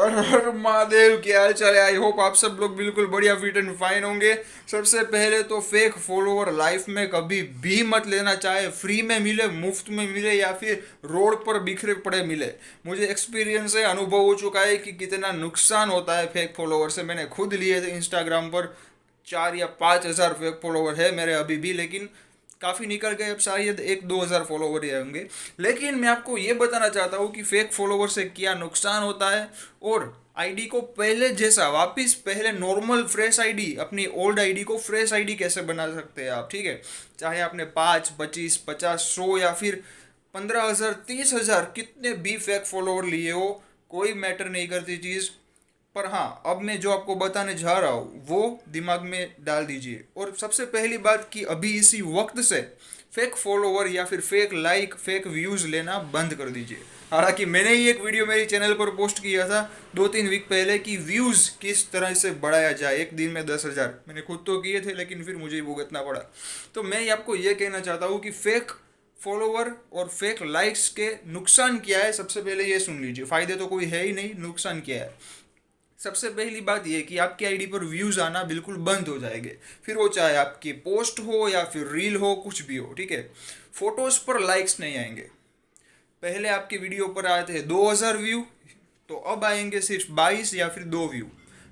हर हर महादेव, क्या हाल चाल है। आई होप आप सब लोग बिल्कुल बढ़िया फिट एंड फाइन होंगे। सबसे पहले तो फेक फॉलोवर लाइफ में कभी भी मत लेना, चाहे फ्री में मिले, मुफ्त में मिले या फिर रोड पर बिखरे पड़े मिले। मुझे एक्सपीरियंस है, अनुभव हो चुका है कि कितना नुकसान होता है फेक फॉलोवर से। मैंने खुद लिए थे इंस्टाग्राम पर 4 या 5 हज़ार फेक फॉलोवर है मेरे अभी भी, लेकिन काफ़ी निकल गए, अब शायद 1-2 हज़ार फॉलोवर ही होंगे। लेकिन मैं आपको ये बताना चाहता हूँ कि फेक फॉलोवर से क्या नुकसान होता है, और आईडी को पहले जैसा वापस, पहले नॉर्मल फ्रेश आईडी, अपनी ओल्ड आईडी को फ्रेश आईडी कैसे बना सकते हैं आप, ठीक है। चाहे आपने 5, 25, 50, 100 या फिर 15 हज़ार, 30 हज़ार, कितने भी फेक फॉलोवर लिए हो, कोई मैटर नहीं करती चीज़। पर हाँ, अब मैं जो आपको बताने जा रहा हूँ वो दिमाग में डाल दीजिए। और सबसे पहली बात कि अभी इसी वक्त से फेक फॉलोवर या फिर फेक लाइक, फेक व्यूज़ लेना बंद कर दीजिए। हालांकि मैंने ही एक वीडियो मेरी चैनल पर पोस्ट किया था 2-3 वीक पहले कि व्यूज़ किस तरह से बढ़ाया जाए, एक दिन में 10 हज़ार। मैंने खुद तो किए थे, लेकिन फिर मुझे ही भुगतना पड़ा। तो मैं आपको ये कहना चाहता हूँ कि फेक फॉलोवर और फेक लाइक्स के नुकसान क्या है, सबसे पहले ये सुन लीजिए। फ़ायदे तो कोई है ही नहीं, नुकसान क्या है। सबसे पहली बात यह कि आपकी आईडी पर व्यूज आना बिल्कुल बंद हो जाएंगे। फिर वो चाहे आपकी पोस्ट हो या फिर रील हो, कुछ भी हो, ठीक है। फोटोज पर लाइक्स नहीं आएंगे। पहले आपकी वीडियो पर आए थे 2,000 व्यू, तो अब आएंगे सिर्फ 22 या फिर 2 व्यू।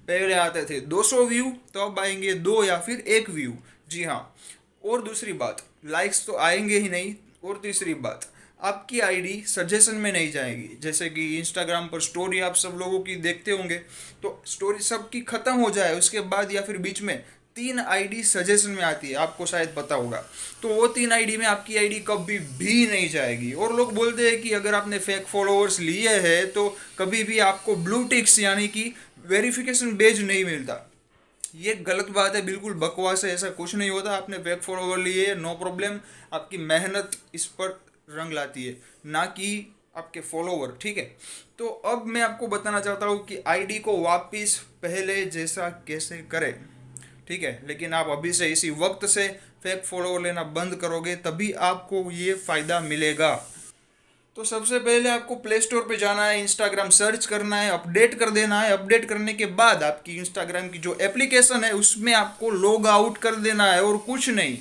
पहले आते थे 200 व्यू, तो अब आएंगे 2 या फिर 1 व्यू। जी हाँ। और दूसरी बात, लाइक्स तो आएंगे ही नहीं। और तीसरी बात, आपकी आईडी सजेशन में नहीं जाएगी। जैसे कि इंस्टाग्राम पर स्टोरी आप सब लोगों की देखते होंगे, तो स्टोरी सबकी ख़त्म हो जाए उसके बाद या फिर बीच में 3 आईडी सजेशन में आती है, आपको शायद पता होगा। तो वो 3 आईडी में आपकी आईडी कभी भी नहीं जाएगी। और लोग बोलते हैं कि अगर आपने फेक फॉलोअर्स लिए हैं तो कभी भी आपको ब्लू टिक्स यानी कि वेरिफिकेशन बेज नहीं मिलता। ये गलत बात है, बिल्कुल बकवास है। ऐसा कुछ नहीं होता। आपने फेक फॉलोवर लिए, नो प्रॉब्लम। आपकी मेहनत इस पर रंग लाती है, ना कि आपके फॉलोवर, ठीक है। तो अब मैं आपको बताना चाहता हूँ कि आईडी को वापस पहले जैसा कैसे करें, ठीक है। लेकिन आप अभी से, इसी वक्त से फेक फॉलोवर लेना बंद करोगे तभी आपको ये फ़ायदा मिलेगा। तो सबसे पहले आपको प्ले स्टोर पे जाना है, इंस्टाग्राम सर्च करना है, अपडेट कर देना है। अपडेट करने के बाद आपकी इंस्टाग्राम की जो एप्लीकेशन है उसमें आपको लॉग आउट कर देना है, और कुछ नहीं।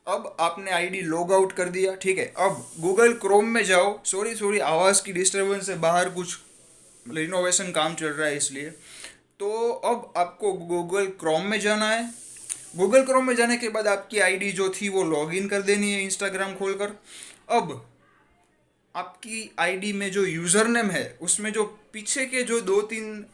अब आपने आईडी लॉग आउट कर दिया, ठीक है। अब गूगल क्रोम में जाओ। सॉरी सॉरी, आवाज़ की डिस्टरबेंस है, बाहर कुछ रिनोवेशन काम चल रहा है इसलिए। तो अब आपको गूगल क्रोम में जाना है। गूगल क्रोम में जाने के बाद आपकी आईडी जो थी वो लॉगिन कर देनी है इंस्टाग्राम खोलकर। अब आपकी आईडी में जो यूज़र नेम है उसमें जो पीछे के जो 2-3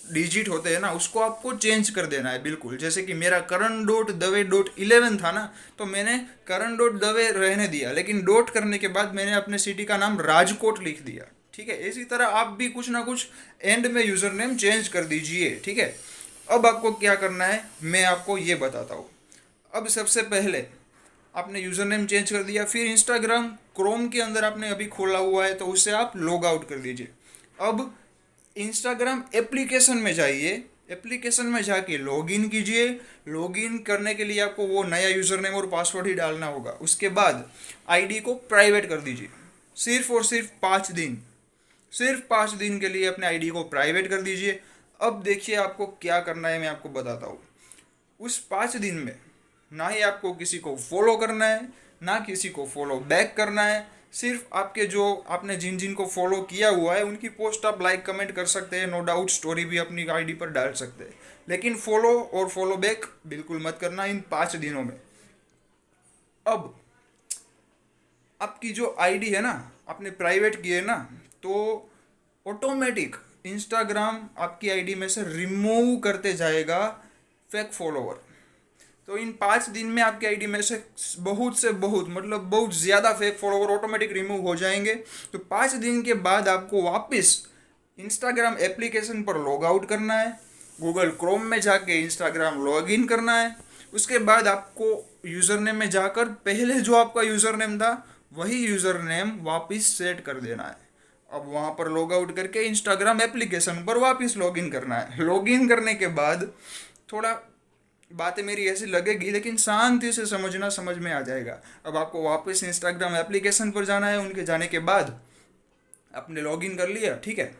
डिजिट होते हैं ना, उसको आपको चेंज कर देना है बिल्कुल। जैसे कि मेरा करण.दवे.11 था ना, तो मैंने करण.दवे रहने दिया, लेकिन डॉट करने के बाद मैंने अपने सिटी का नाम राजकोट लिख दिया, ठीक है। इसी तरह आप भी कुछ ना कुछ एंड में यूज़र नेम चेंज कर दीजिए, ठीक है। अब आपको क्या करना है मैं आपको ये बताता हूँ। अब सबसे पहले आपने यूज़र नेम चेंज कर दिया, फिर इंस्टाग्राम क्रोम के अंदर आपने अभी खोला हुआ है तो उससे आप लॉग आउट कर दीजिए। अब इंस्टाग्राम एप्लीकेशन में जाइए। एप्लीकेशन में जाके लॉगिन कीजिए। लॉगिन करने के लिए आपको वो नया यूज़र नेम और पासवर्ड ही डालना होगा। उसके बाद आईडी को प्राइवेट कर दीजिए, सिर्फ और सिर्फ 5 दिन। सिर्फ 5 दिन के लिए अपने आईडी को प्राइवेट कर दीजिए। अब देखिए आपको क्या करना है, मैं आपको बताता हूँ। उस 5 दिन में ना ही आपको किसी को फॉलो करना है, ना किसी को फॉलो बैक करना है। सिर्फ आपके जो आपने जिन जिन को फॉलो किया हुआ है उनकी पोस्ट आप लाइक कमेंट कर सकते हैं, नो डाउट स्टोरी भी अपनी आईडी पर डाल सकते हैं। लेकिन फॉलो और फॉलो बैक बिल्कुल मत करना इन 5 दिनों में। अब आपकी जो आईडी है ना, आपने प्राइवेट की है ना, तो ऑटोमेटिक इंस्टाग्राम आपकी आईडी में से रिमूव करते जाएगा फेक फॉलोवर। तो इन 5 दिन में आपकी आईडी में से बहुत मतलब बहुत ज़्यादा फेक फॉलोवर ऑटोमेटिक रिमूव हो जाएंगे। तो 5 दिन के बाद आपको वापस इंस्टाग्राम एप्लीकेशन पर लॉग आउट करना है। गूगल क्रोम में जाके इंस्टाग्राम लॉगिन करना है। उसके बाद आपको यूज़र नेम में जाकर पहले जो आपका यूज़र नेम था वही यूज़र नेम वापस सेट कर देना है। अब वहाँ पर लॉग आउट करके इंस्टाग्राम एप्लीकेशन पर वापस लॉगिन करना है। लॉगिन करने के बाद थोड़ा बातें मेरी ऐसी लगेगी, लेकिन शांति से समझना, समझ में आ जाएगा। अब आपको वापस इंस्टाग्राम एप्लीकेशन पर जाना है। उनके जाने के बाद आपने लॉगिन कर लिया, ठीक है।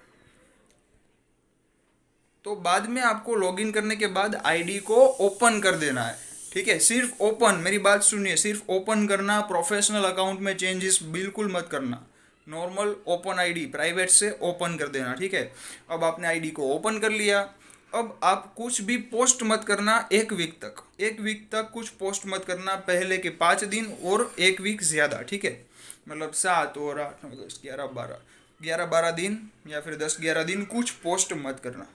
तो बाद में आपको लॉगिन करने के बाद आईडी को ओपन कर देना है, ठीक है। सिर्फ ओपन, मेरी बात सुनिए, सिर्फ ओपन करना, प्रोफेशनल अकाउंट में चेंजेस बिल्कुल मत करना। नॉर्मल ओपन आईडी प्राइवेट से ओपन कर देना, ठीक है। अब आपने आईडी को ओपन कर लिया। अब आप कुछ भी पोस्ट मत करना 1 वीक तक। 1 वीक तक कुछ पोस्ट मत करना, पहले के 5 दिन और 1 वीक ज़्यादा, ठीक है। मतलब 7 और 8 9 10 11 12 11-12 दिन या फिर 10-11 दिन कुछ पोस्ट मत करना।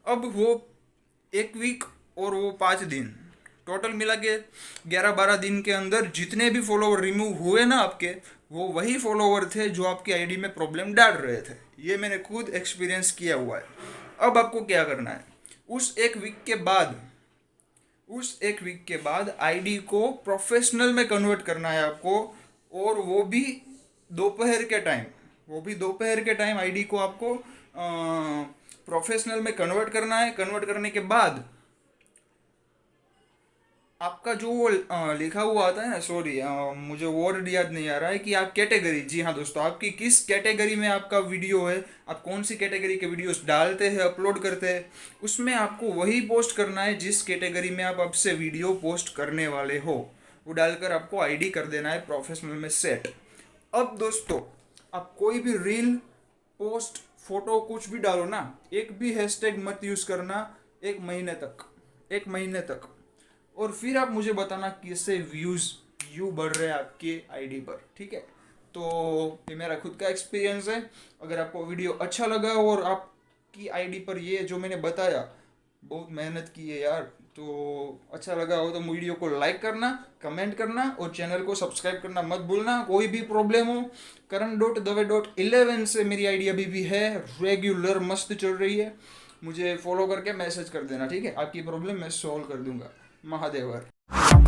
अब वो 1 वीक और वो 5 दिन टोटल मिला के 11-12 दिन के अंदर जितने भी फॉलोवर रिमूव हुए ना आपके, वो वही फॉलोवर थे जो आपकी आईडी में प्रॉब्लम डाल रहे थे। ये मैंने खुद एक्सपीरियंस किया हुआ है। अब आपको क्या करना है, उस 1 वीक के बाद आईडी को प्रोफेशनल में कन्वर्ट करना है आपको, और वो भी दोपहर के टाइम आईडी को आपको प्रोफेशनल में कन्वर्ट करना है। कन्वर्ट करने के बाद आपका जो वो लिखा हुआ आता है ना, सॉरी मुझे वर्ड याद नहीं आ रहा है, कि आप कैटेगरी, जी हाँ दोस्तों, आपकी किस कैटेगरी में आपका वीडियो है, आप कौन सी कैटेगरी के वीडियोस डालते हैं, अपलोड करते हैं, उसमें आपको वही पोस्ट करना है जिस कैटेगरी में आप अब से वीडियो पोस्ट करने वाले हो। वो डालकर आपको आईडी कर देना है प्रोफेशनल में सेट। अब दोस्तों, आप कोई भी रील, पोस्ट, फोटो कुछ भी डालो ना, एक भी हैशटैग मत यूज़ करना 1 महीने तक। और फिर आप मुझे बताना किससे व्यू बढ़ रहे हैं आपके आईडी पर, ठीक है। तो ये मेरा खुद का एक्सपीरियंस है। अगर आपको वीडियो अच्छा लगा और आपकी आईडी पर ये जो मैंने बताया, बहुत मेहनत की है यार, तो अच्छा लगा हो तो वीडियो को लाइक करना, कमेंट करना और चैनल को सब्सक्राइब करना मत भूलना। कोई भी प्रॉब्लम हो, karan.dave.11 से मेरी आईडी अभी भी है, रेगुलर मस्त चल रही है। मुझे फॉलो करके मैसेज कर देना, ठीक है। आपकी प्रॉब्लम मैं सॉल्व कर दूंगा। महादेवर।